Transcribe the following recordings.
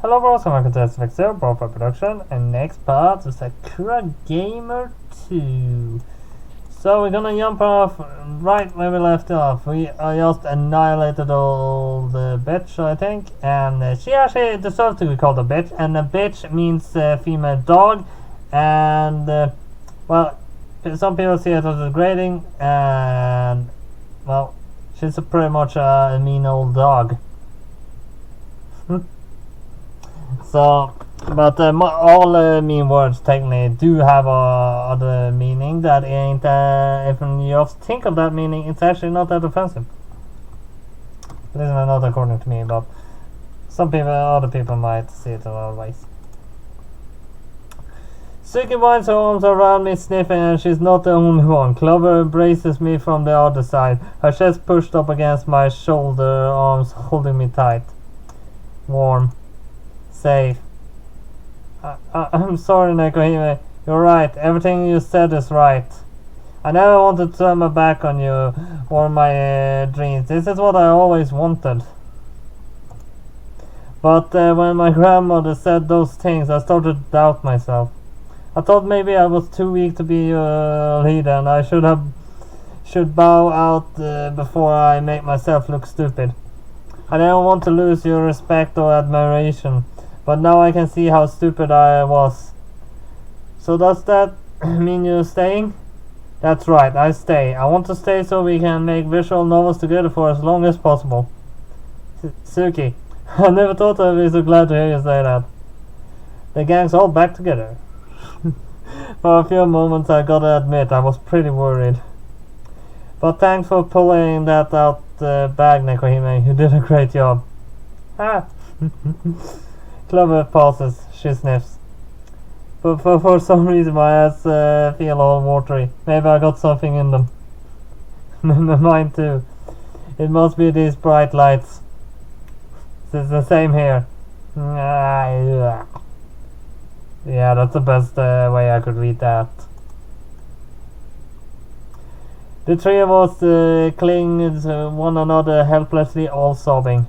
Hello bros, and welcome to SFX0 BroFive production, and next part is Sakura Gamer 2. So we're gonna jump off right where we left off. I just annihilated all the bitch, I think, and she actually deserves to be called a bitch, and a bitch means female dog, and well, some people see it as degrading, and well, she's pretty much a mean old dog. So, but all mean words technically do have other meaning that ain't, if you just think of that meaning, it's actually not that offensive. At least not according to me, but other people might see it in other ways. Suki winds her arms around me, sniffing, and she's not the only one. Clover embraces me from the other side, her chest pushed up against my shoulder, arms holding me tight. Warm. Safe. I'm sorry, Nekohime. You're right. Everything you said is right. I never wanted to turn my back on you or my dreams. This is what I always wanted. But when my grandmother said those things, I started to doubt myself. I thought maybe I was too weak to be your leader, and I should bow out before I make myself look stupid. I didn't want to lose your respect or admiration. But now I can see how stupid I was. So does that mean you're staying? That's right, I stay. I want to stay so we can make visual novels together for as long as possible. Suki, I never thought I'd be so glad to hear you say that. The gang's all back together. For a few moments I gotta admit I was pretty worried. But thanks for pulling that out the bag, Nekohime. You did a great job. Ah. Clover pauses. She sniffs. But for some reason my eyes feel all watery. Maybe I got something in them. Mine too. It must be these bright lights. It's the same here. Yeah, that's the best way I could read that. The three of us cling to one another helplessly, all sobbing.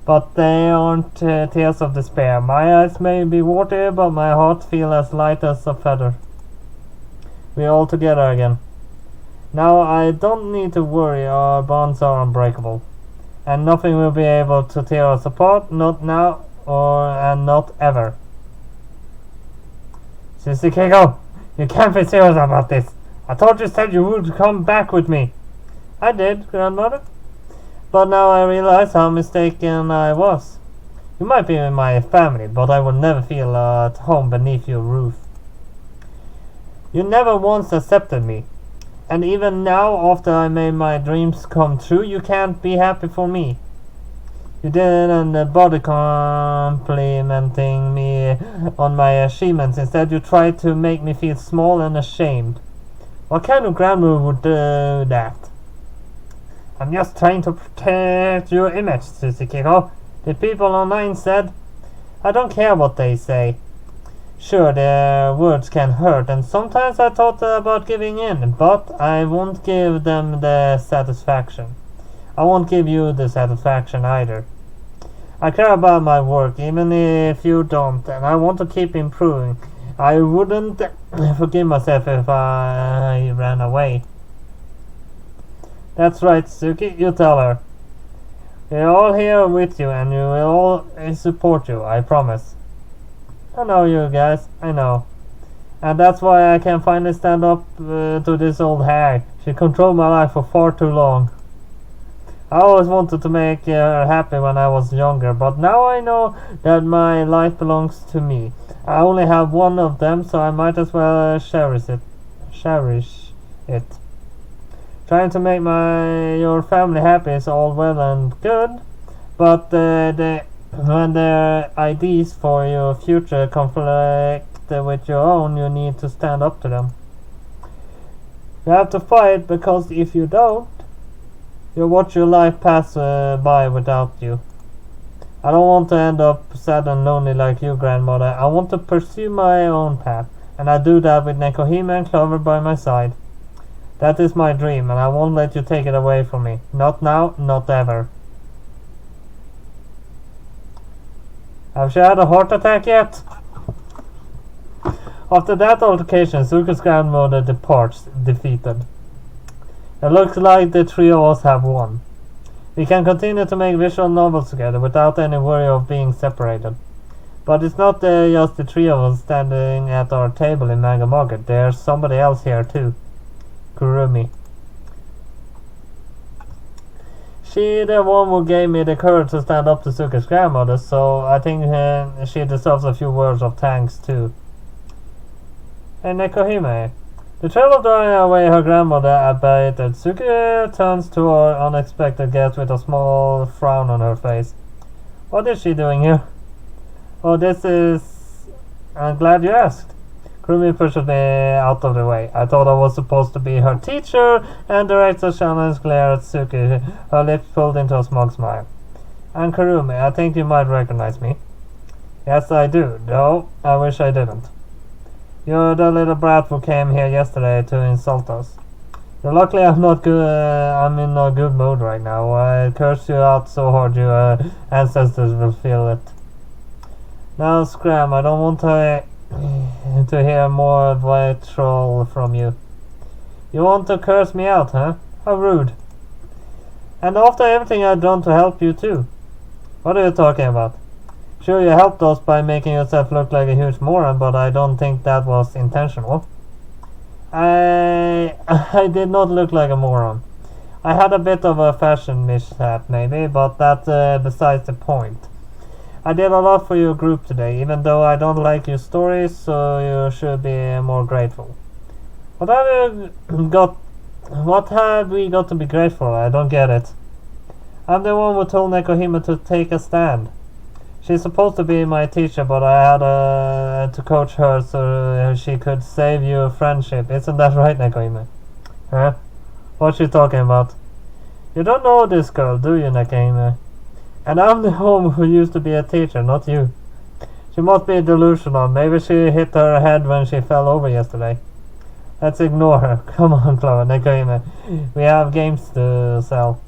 But they aren't tears of despair. My eyes may be watery, but my heart feels as light as a feather. We're all together again. Now I don't need to worry, our bonds are unbreakable. And nothing will be able to tear us apart, not now and not ever. Sister Keiko, you can't be serious about this. I thought you said you would come back with me. I did, grandmother. But now I realize how mistaken I was. You might be in my family, but I will never feel at home beneath your roof. You never once accepted me. And even now, after I made my dreams come true, you can't be happy for me. You didn't bother complimenting me on my achievements. Instead, you tried to make me feel small and ashamed. What kind of grandmother would do that? I'm just trying to protect your image, Susukiko. The people online said, I don't care what they say. Sure, their words can hurt, and sometimes I thought about giving in, but I won't give them the satisfaction. I won't give you the satisfaction either. I care about my work, even if you don't, and I want to keep improving. I wouldn't forgive myself if I ran away. That's right, Suki, you tell her. We're all here with you, and we will all support you, I promise. I know you guys, I know. And that's why I can finally stand up to this old hag. She controlled my life for far too long. I always wanted to make her happy when I was younger, but now I know that my life belongs to me. I only have one of them, so I might as well cherish it. Trying to make your family happy is all well and good, but when their ideas for your future conflict with your own, you need to stand up to them. You have to fight, because if you don't, you'll watch your life pass by without you. I don't want to end up sad and lonely like you, grandmother. I want to pursue my own path, and I do that with Nekohime and Clover by my side. That is my dream, and I won't let you take it away from me. Not now, not ever. Have she had a heart attack yet? After that altercation, Zuko's grandmother departs, defeated. It looks like the three of us have won. We can continue to make visual novels together without any worry of being separated. But it's not just the three of us standing at our table in Manga Market. There's somebody else here too. Kurumi. She the one who gave me the courage to stand up to Zuko's grandmother, so I think she deserves a few words of thanks too. And Nekohime. The thrill of throwing away her grandmother abated. Zuko turns to her unexpected guest with a small frown on her face. What is she doing here? Oh, this is... I'm glad you asked. Kurumi pushes me out of the way. I thought I was supposed to be her teacher, and directs a challenged glare at Suki, her lips pulled into a smug smile. I'm Kurumi. I think you might recognize me. Yes, I do, though I wish I didn't. You're the little brat who came here yesterday to insult us. Luckily, I'm not good. I'm in a good mood right now. I cursed you out so hard your ancestors will feel it. Now, Scram, I don't want to hear more vitriol from you. You want to curse me out, huh? How rude. And after everything I've done to help you too. What are you talking about? Sure, you helped us by making yourself look like a huge moron, but I don't think that was intentional. I did not look like a moron. I had a bit of a fashion mishap maybe, but that's besides the point. I did a lot for your group today, even though I don't like your stories, so you should be more grateful. What have we got to be grateful? I don't get it. I'm the one who told Nekohime to take a stand. She's supposed to be my teacher, but I had to coach her so she could save your friendship. Isn't that right, Nekohime? Huh? What's she talking about? You don't know this girl, do you, Nekohime? And I'm the one who used to be a teacher, not you. She must be delusional. Maybe she hit her head when she fell over yesterday. Let's ignore her. Come on, Clover, Nekohime. We have games to sell.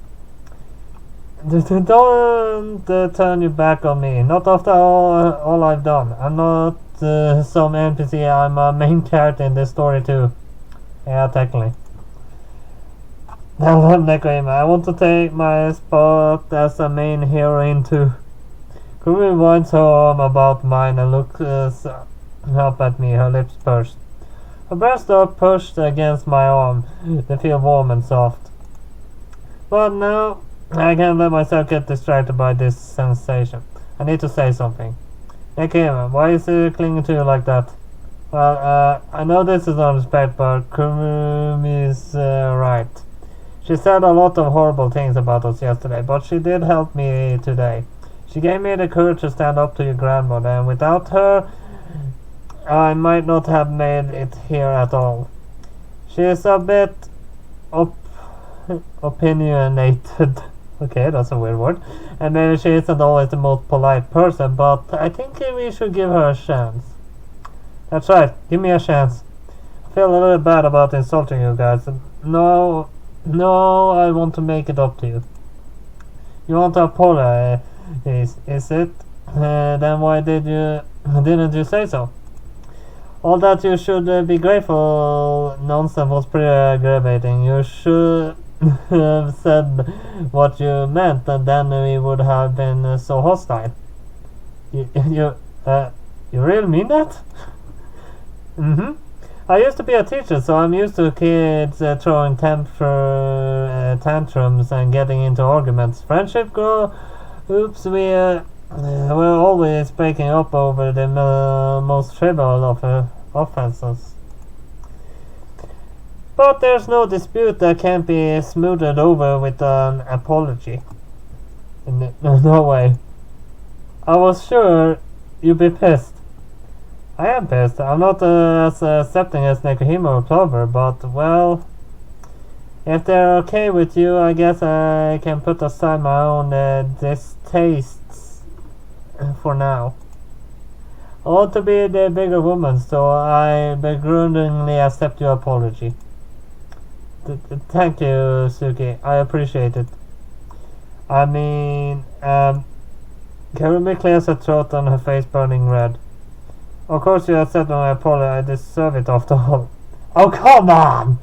Don't turn your back on me. Not after all I've done. I'm not some NPC. I'm a main character in this story too. Yeah, technically. Now, Nekohime, I want to take my spot as a main heroine too. Kurumi winds her arm about mine and looks up at me, her lips pursed. Her breasts are pushed against my arm. They feel warm and soft. But now, I can't let myself get distracted by this sensation. I need to say something. Nekohime, why is he clinging to you like that? Well, I know this is unexpected, but Kurumi's right. She said a lot of horrible things about us yesterday, but she did help me today. She gave me the courage to stand up to your grandmother, and without her, I might not have made it here at all. She is a bit opinionated. Okay, that's a weird word. And maybe she isn't always the most polite person, but I think we should give her a chance. That's right, give me a chance. I feel a little bad about insulting you guys. No, I want to make it up to you. You want to apologize, is it? Then why didn't you say so? All that you should be grateful nonsense was pretty aggravating. You should have said what you meant, and then we would have been so hostile. You really mean that? Mm-hmm. I used to be a teacher, so I'm used to kids throwing tantrums and getting into arguments. Friendship grow. Oops, we're always breaking up over the most trivial of offenses. But there's no dispute that can't be smoothed over with an apology. No way. I was sure you'd be pissed. I am pissed. I'm not as accepting as Nekohime or Clover, but, well, if they're okay with you, I guess I can put aside my own distastes for now. I want to be the bigger woman, so I begrudgingly accept your apology. Thank you, Suki. I appreciate it. I mean, Karumi clears her throat and her face burning red. Of course you accept my apology, I deserve it after all. Oh, come on!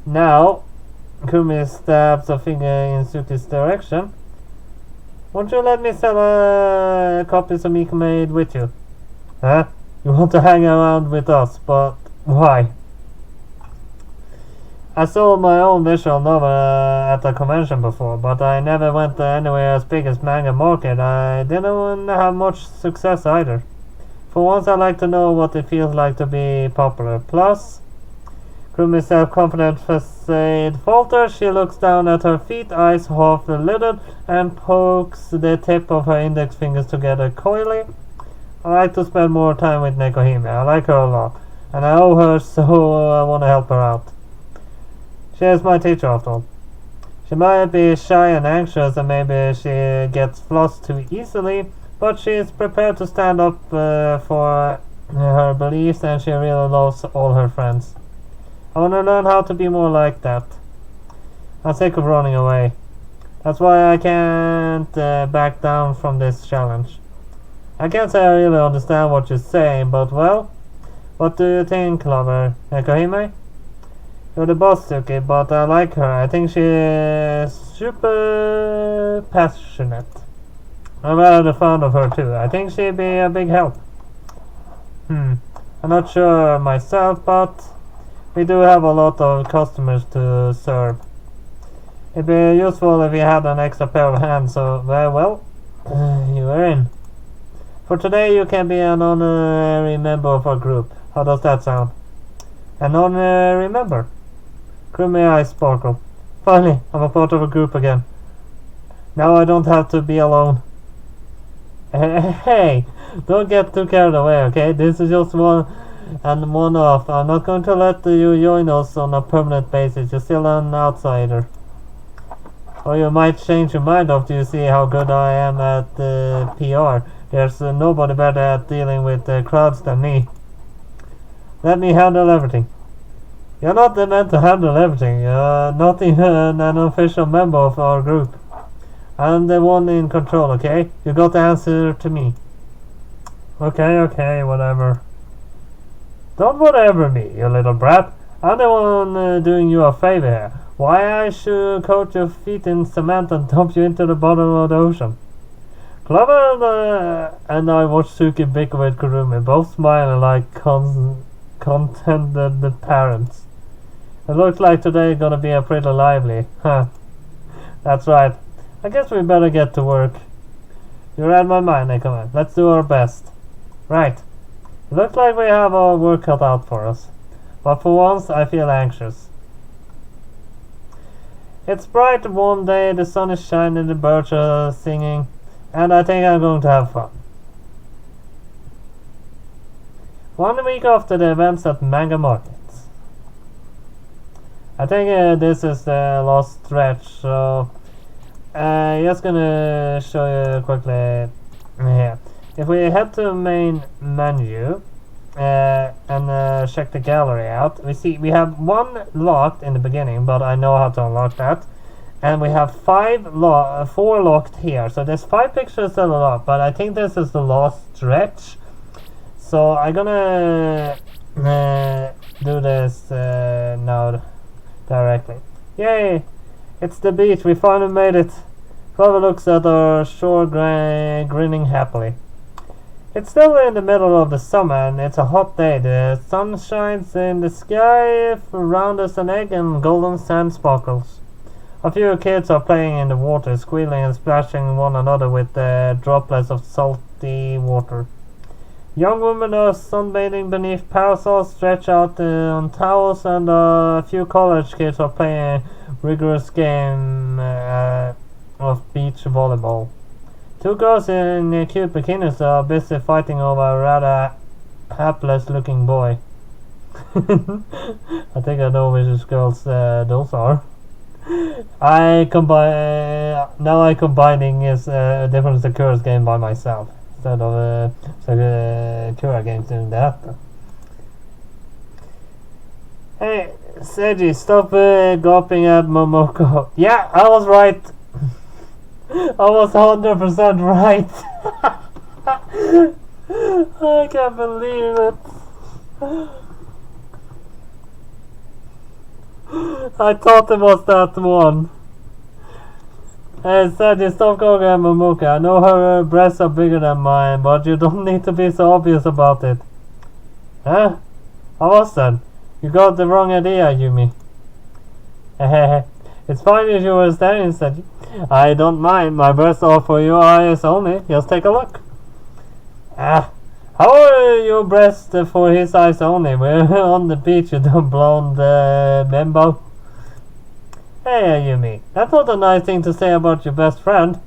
Now, Kumi stabs a finger in Suki's direction. Won't you let me sell copies of Miko Made with you? Huh? You want to hang around with us, but why? I sold my own visual novel at a convention before, but I never went anywhere as big as Manga Market. I didn't have much success either. For once I like to know what it feels like to be popular. Plus, Kumi's self-confident facade falters. She looks down at her feet, eyes half lidded, and pokes the tip of her index fingers together coyly. I like to spend more time with Nekohime. I like her a lot, and I owe her, so I want to help her out. She is my teacher after all. She might be shy and anxious, and maybe she gets flustered too easily, but she is prepared to stand up for her beliefs, and she really loves all her friends. I want to learn how to be more like that. I'm sick of running away. That's why I can't back down from this challenge. I can't say I really understand what you're saying, but well, what do you think, lover? Nekohime? You're the boss, Suki, but I like her. I think she is super passionate. I'm rather fond of her too. I think she'd be a big help. I'm not sure myself, but we do have a lot of customers to serve. It'd be useful if we had an extra pair of hands, so well, you are in. For today you can be an honorary member of our group. How does that sound? An honorary member? Krumi eyes sparkle. Finally, I'm a part of a group again. Now I don't have to be alone. Hey, don't get too carried away, okay? This is just one off. I'm not going to let you join us on a permanent basis. You're still an outsider. Or you might change your mind after you see how good I am at PR. There's nobody better at dealing with crowds than me. Let me handle everything. You're not meant to handle everything. You're not even an official member of our group. I'm the one in control, okay? You got to answer to me. Okay, whatever. Don't whatever me, you little brat. I'm the one doing you a favor here. Why I should coat your feet in cement and dump you into the bottom of the ocean? Clover and I watched Suki bicker with Kurumi, both smiling like contented parents. It looks like today's gonna be a pretty lively. Huh. That's right. I guess we better get to work. You read my mind, Nekoma. Let's do our best. Right. It looks like we have our work cut out for us. But for once, I feel anxious. It's bright warm day, the sun is shining, the birds are singing, and I think I'm going to have fun. 1 week after the events at Manga Market. I think this is the last stretch, so just gonna show you quickly here. If we head to main menu and check the gallery out, we see we have 1 locked in the beginning, but I know how to unlock that. And we have 4 locked here, so there's 5 pictures still unlocked, but I think this is the last stretch. So I'm gonna do this now directly. Yay! It's the beach, we finally made it. Clover looks at our shore grinning happily. It's still in the middle of the summer and it's a hot day. The sun shines in the sky round as an egg and golden sand sparkles. A few kids are playing in the water, squealing and splashing one another with droplets of salty water. Young women are sunbathing beneath parasols stretched out on towels, and a few college kids are playing a rigorous game of beach volleyball. 2 girls in cute bikinis are busy fighting over a rather hapless looking boy. I think I know which girls those are. I'm combining is different Sakura's game by myself instead of Sakura games doing that. Hey, Seiji, stop gawping at Momoko. Yeah, I was right. I was 100% right. I can't believe it. I thought it was that one. Hey, Sadie, stop calling her Mamuka. I know her breasts are bigger than mine, but you don't need to be so obvious about it. Huh? How was that? You got the wrong idea, Yumi. It's fine if you were staring, Sadie. I don't mind. My breasts are for your eyes only. Just take a look. How are your breasts for his eyes only? We're on the beach, you dumb blonde bimbo. Hey, Yumi, that's not a nice thing to say about your best friend.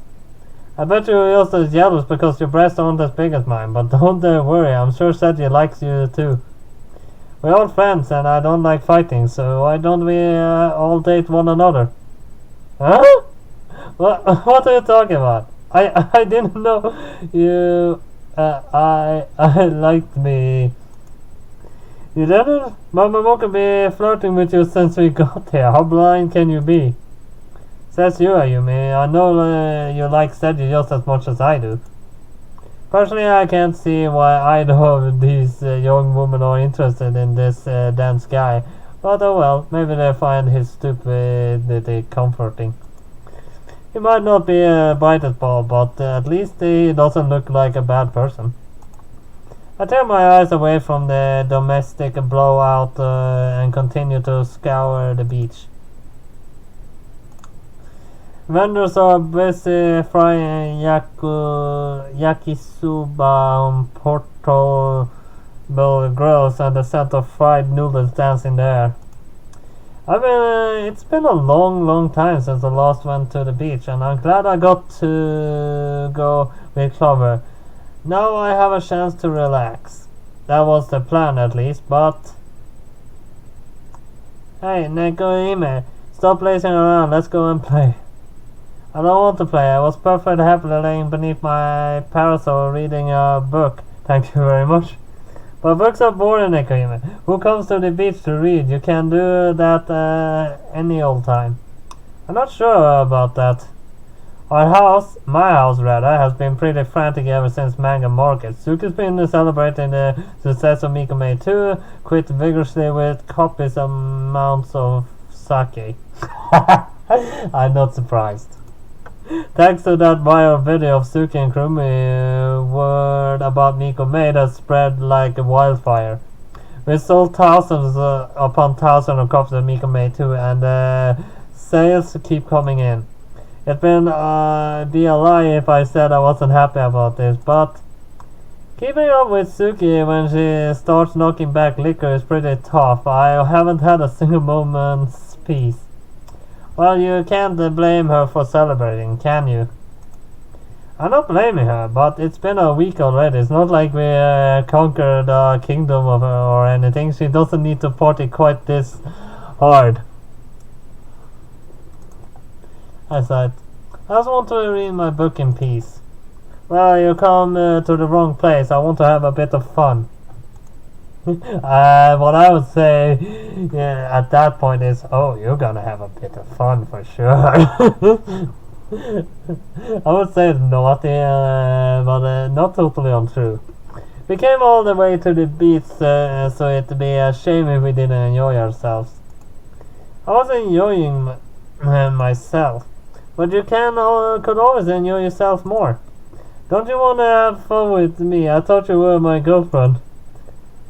I bet you're also jealous because your breasts aren't as big as mine, but don't worry, I'm sure Sadie likes you too. We're all friends and I don't like fighting, so why don't we all date one another? Huh? What are you talking about? I didn't know you... I liked me. You didn't? Mama can be flirting with you since we got here. How blind can you be? Says you, Ayumi. I know you like Sadie just as much as I do. Personally, I can't see why either of these young women are interested in this dance guy. But oh well, maybe they find his stupidity comforting. He might not be a brightest ball, but at least he doesn't look like a bad person. I turn my eyes away from the domestic blowout and continue to scour the beach. Vendors are busy frying yakisoba on portable grills and the scent of fried noodles dance in the air. It's been a long time since I last went to the beach, and I'm glad I got to go with Clover. Now I have a chance to relax. That was the plan at least, but... Hey, Neko, stop lazing around, let's go and play. I don't want to play, I was perfectly happily laying beneath my parasol reading a book. Thank you very much. But books are boring, Neko. Who comes to the beach to read? You can do that any old time. I'm not sure about that. My house, rather, has been pretty frantic ever since Manga Market. Suki's been celebrating the success of Mikome 2, quit vigorously with copious amounts of sake. I'm not surprised. Thanks to that viral video of Suki and Krumi, word about Mikome has spread like a wildfire. We sold thousands upon thousands of copies of Mikome 2, and sales keep coming in. It'd be a lie if I said I wasn't happy about this, but keeping up with Suki when she starts knocking back liquor is pretty tough. I haven't had a single moment's peace. Well, you can't blame her for celebrating, can you? I'm not blaming her, but it's been a week already. It's not like we conquered the kingdom of her or anything. She doesn't need to party quite this hard. I said, I just want to read my book in peace. Well, you come to the wrong place. I want to have a bit of fun. What I would say at that point is, oh, you're gonna have a bit of fun for sure. I would say it's naughty, but not totally untrue. We came all the way to the beach, so it'd be a shame if we didn't enjoy ourselves. I was enjoying myself, but you could always enjoy yourself more. Don't you want to have fun with me? I thought you were my girlfriend.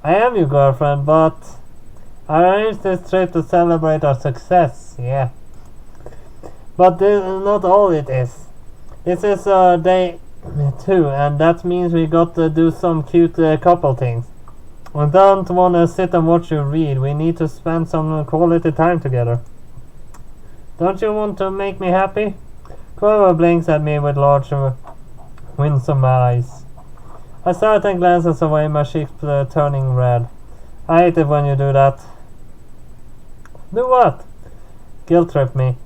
I am your girlfriend, but I arranged this trip to celebrate our success, yeah. But this is not all it is. This is day 2, and that means we got to do some cute couple things. We don't want to sit and watch you read. We need to spend some quality time together. Don't you want to make me happy? Clover blinks at me with large, winsome eyes. I start and glances away, my cheeks turning red. I hate it when you do that. Do what? Guilt trip me.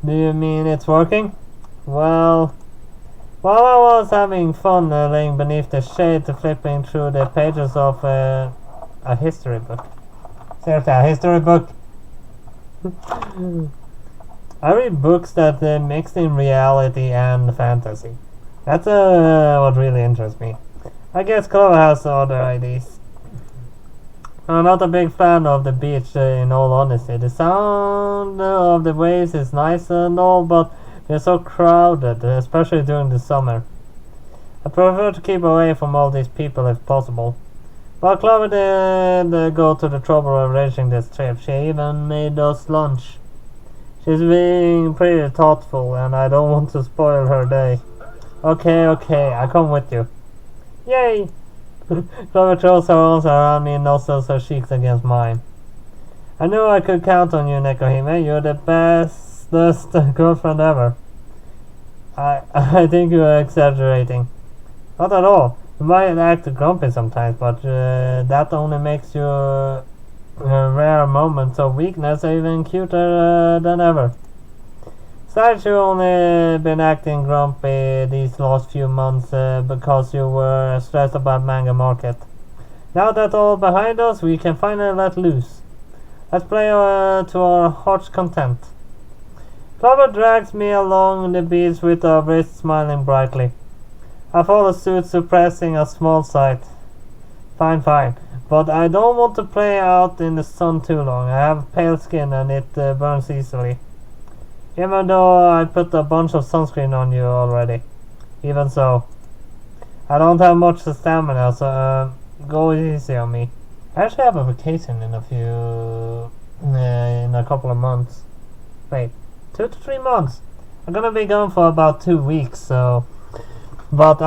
Do you mean it's working? Well, while I was having fun laying beneath the shade, flipping through the pages of a history book. Seriously, a history book? I read books that mix in reality and fantasy. That's what really interests me. I guess Clover has other ideas. I'm not a big fan of the beach, in all honesty. The sound of the waves is nice and all, but they're so crowded, especially during the summer. I prefer to keep away from all these people if possible. But Clover did go to the trouble of arranging this trip. She even made us lunch. She's being pretty thoughtful, and I don't want to spoil her day. Okay, I come with you. Yay! Clover throws her arms around me and nuzzles her cheeks against mine. I knew I could count on you, Nekohime. You're the bestest girlfriend ever. I think you're exaggerating. Not at all. You might act grumpy sometimes, but that only makes your rare moments of weakness even cuter than ever. Besides, you've only been acting grumpy these last few months because you were stressed about Manga Market. Now that all behind us, we can finally let loose. Let's play to our heart's content. Clover drags me along the beach with her wrist smiling brightly. I follow suit, suppressing a small sigh. Fine. But I don't want to play out in the sun too long. I have pale skin and it burns easily. Even though I put a bunch of sunscreen on you already. Even so. I don't have much stamina, so go easy on me. I actually have a vacation in a couple of months. Wait, 2 to 3 months. I'm gonna be gone for about 2 weeks, so... But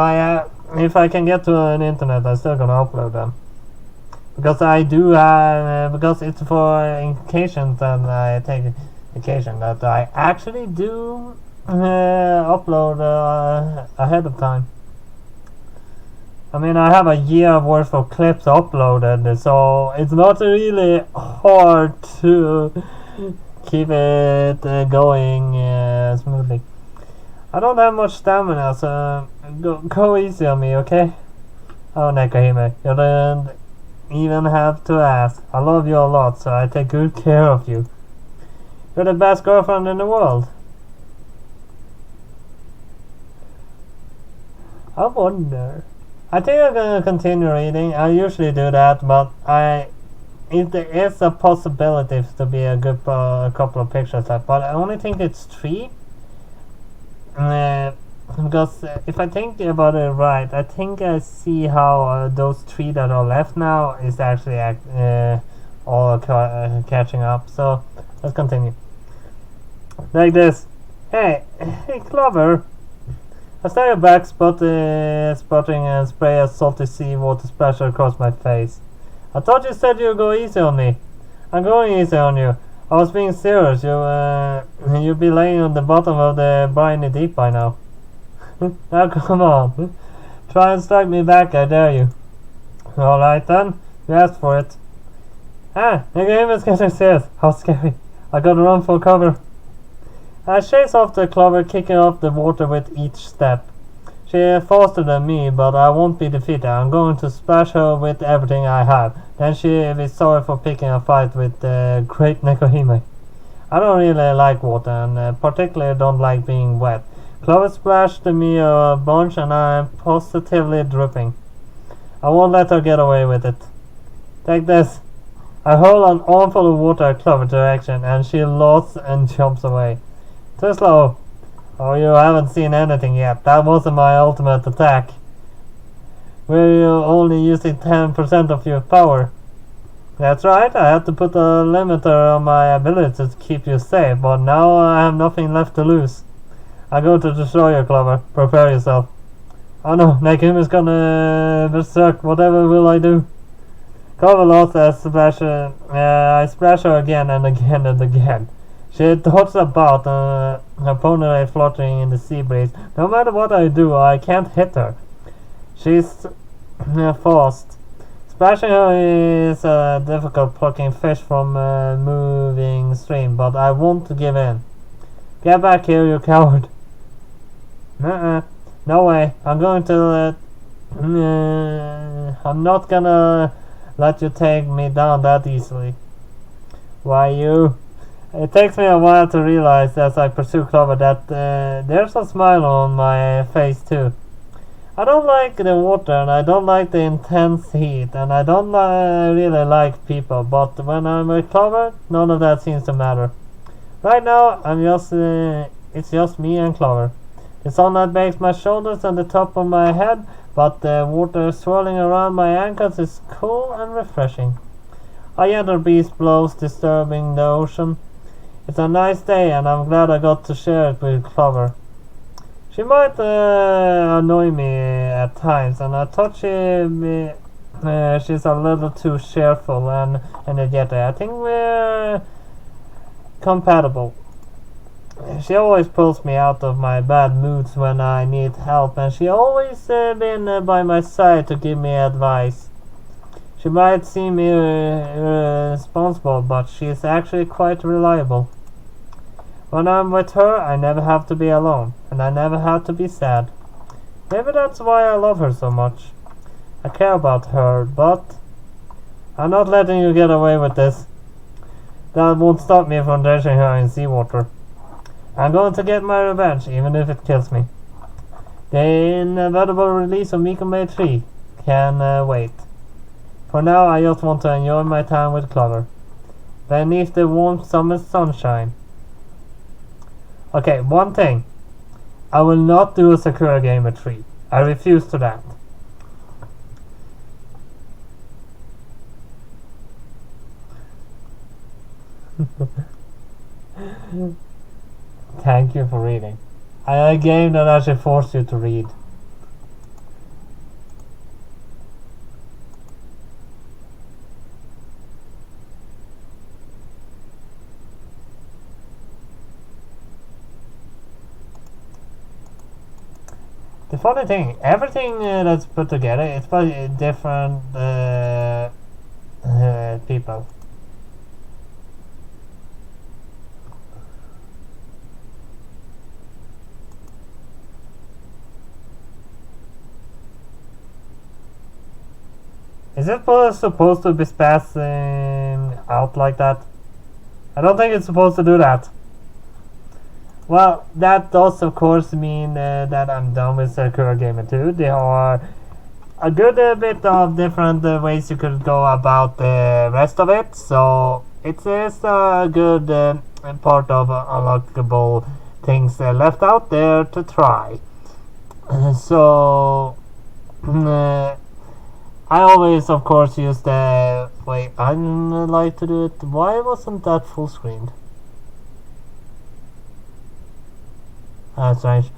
if I can get to an internet, I'm still gonna upload them. Because I do because it's for occasions and I take occasion that I actually do upload ahead of time. I mean, I have a year worth of clips uploaded, so it's not really hard to keep it going smoothly. I don't have much stamina, so go easy on me, okay? Oh, Nekohime, you don't even have to ask. I love you a lot, so I take good care of you. You're the best girlfriend in the world. I wonder. I think I'm gonna continue reading. I usually do that, but if there is a possibility to be a good couple of pictures up, but I only think it's 3. Because if I think about it right, I think I see how those 3 that are left now is actually all catching up. So let's continue. Like this. Hey, Clover. I stare back, spotting and spray a salty seawater splash across my face. I thought you said you'd go easy on me. I'm going easy on you. I was being serious. You'd be laying on the bottom of the briny deep by now. Now come on. Try and strike me back, I dare you. Alright then. You asked for it. The game is getting serious. How scary. I gotta run for cover. I chase after Clover, kicking up the water with each step. She is faster than me, but I won't be defeated. I'm going to splash her with everything I have. Then she'll be sorry for picking a fight with the great Nekohime. I don't really like water, and particularly don't like being wet. Clover splashed me a bunch, and I'm positively dripping. I won't let her get away with it. Take this. I hurl an armful of water at Clover's direction, and she laughs and jumps away. Too slow. Oh, you haven't seen anything yet. That wasn't my ultimate attack. We're only using 10% of your power. That's right, I had to put a limiter on my ability to keep you safe, but now I have nothing left to lose. I go to destroy you, Clover. Prepare yourself. Oh no, Nakim is gonna berserk. Whatever will I do? Clover lost as I splash her again and again and again. She dodges about, her pony fluttering in the sea breeze. No matter what I do, I can't hit her. She's fast. Splashing her is difficult, plucking fish from a moving stream, but I won't give in. Get back here, you coward. No way. I'm not gonna let you take me down that easily. Why you? It takes me a while to realize as I pursue Clover that there's a smile on my face too. I don't like the water and I don't like the intense heat and I don't really like people, but when I'm with Clover, none of that seems to matter. Right now, it's just me and Clover. The sunlight bakes my shoulders and the top of my head, but the water swirling around my ankles is cool and refreshing. A gentle breeze blows, disturbing the ocean. It's a nice day and I'm glad I got to share it with Clover. She might annoy me at times, and I thought she's a little too cheerful and energetic. I think we're compatible. She always pulls me out of my bad moods when I need help, and she always been by my side to give me advice. She might seem irresponsible, but she is actually quite reliable. When I'm with her, I never have to be alone, and I never have to be sad. Maybe that's why I love her so much. I care about her, but I'm not letting you get away with this. That won't stop me from drenching her in seawater. I'm going to get my revenge, even if it kills me. The inevitable release of Mikome 3 can wait. For now, I just want to enjoy my time with Clover. Beneath the warm summer sunshine. Okay, one thing. I will not do a Sakura game at 3. I refuse to that. Thank you for reading. A game that actually forced you to read. The funny thing, everything that's put together, it's by different people. Is it supposed to be spazzing out like that? I don't think it's supposed to do that. Well, that does of course mean that I'm done with Sakura Gamer 2. There are a good bit of different ways you could go about the rest of it, so it is a good part of unlockable things left out there to try. So I always of course use the wait, I like to do it. Why wasn't that full screen? That's strange.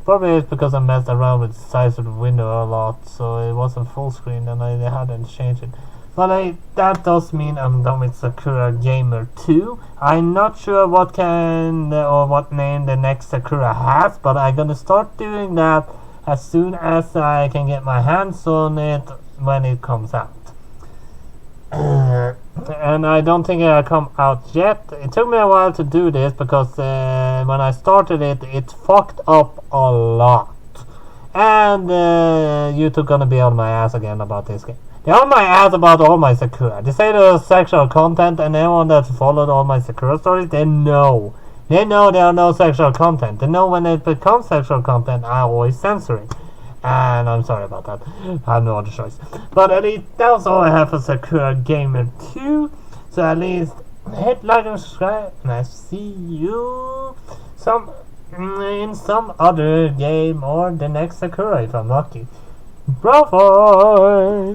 Probably it's because I messed around with the size of the window a lot, so it wasn't full screen and I hadn't changed it. But that does mean I'm done with Sakura Gamer 2. I'm not sure what kind or what name the next Sakura has, but I'm gonna start doing that as soon as I can get my hands on it when it comes out. And I don't think it'll come out yet. It took me a while to do this because when I started it fucked up a lot. And YouTube gonna be on my ass again about this game. They're on my ass about all my Sakura. They say there's sexual content, and anyone that's followed all my Sakura stories, they know. They know there are no sexual content. They know when it becomes sexual content, I always censor it. And I'm sorry about that. I have no other choice. But at least that's all I have for Sakura Gamer 2. So at least hit like and subscribe, and I see you in some other game or the next Sakura if I'm lucky. BroFive!